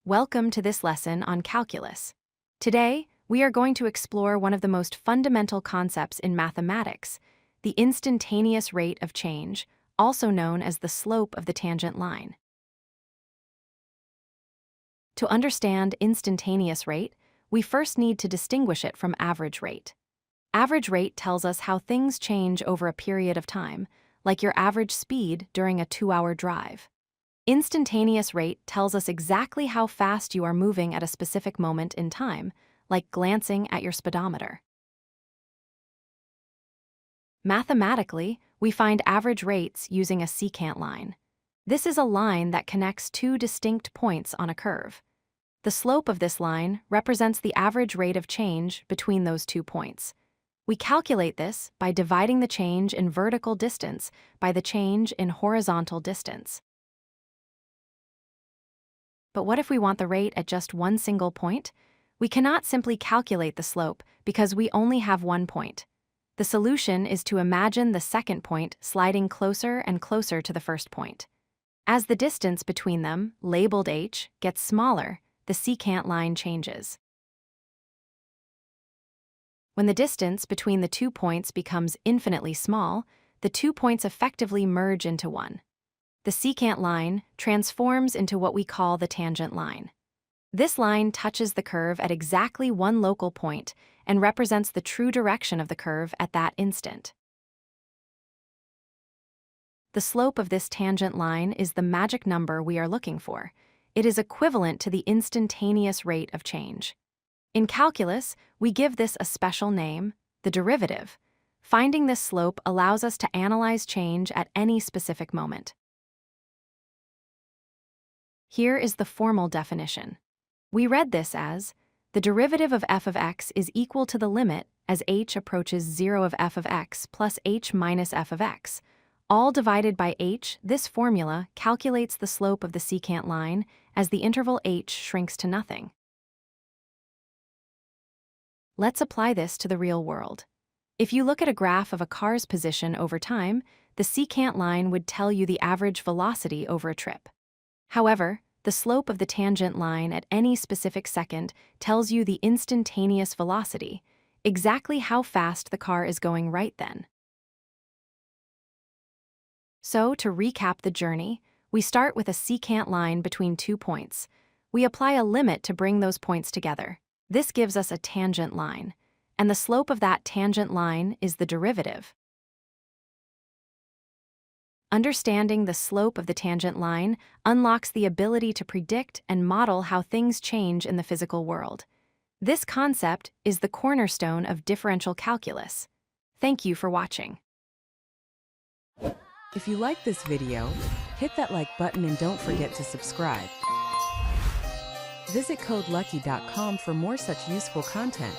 Welcome to this lesson on calculus. Today, we are going to explore one of the most fundamental concepts in mathematics, the instantaneous rate of change, also known as the slope of the tangent line. To understand instantaneous rate, we first need to distinguish it from average rate. Average rate tells us how things change over a period of time, like your average speed during a 2-hour drive. Instantaneous rate tells us exactly how fast you are moving at a specific moment in time, like glancing at your speedometer. Mathematically, we find average rates using a secant line. This is a line that connects two distinct points on a curve. The slope of this line represents the average rate of change between those 2 points. We calculate this by dividing the change in vertical distance by the change in horizontal distance. But what if we want the rate at just one single point? We cannot simply calculate the slope because we only have one point. The solution is to imagine the second point sliding closer and closer to the first point. As the distance between them, labeled h, gets smaller, the secant line changes. When the distance between the 2 points becomes infinitely small, the 2 points effectively merge into one. The secant line transforms into what we call the tangent line. This line touches the curve at exactly one local point and represents the true direction of the curve at that instant. The slope of this tangent line is the magic number we are looking for. It is equivalent to the instantaneous rate of change. In calculus, we give this a special name, the derivative. Finding this slope allows us to analyze change at any specific moment. Here is the formal definition. We read this as, the derivative of f of x is equal to the limit as h approaches 0 of f of x plus h minus f of x. All divided by h, this formula calculates the slope of the secant line as the interval h shrinks to nothing. Let's apply this to the real world. If you look at a graph of a car's position over time, the secant line would tell you the average velocity over a trip. However, the slope of the tangent line at any specific second tells you the instantaneous velocity, exactly how fast the car is going right then. So, to recap the journey, we start with a secant line between 2 points. We apply a limit to bring those points together. This gives us a tangent line, and the slope of that tangent line is the derivative. Understanding the slope of the tangent line unlocks the ability to predict and model how things change in the physical world. This concept is the cornerstone of differential calculus. Thank you for watching. If you like this video, hit that like button and don't forget to subscribe. Visit codelucky.com for more such useful content.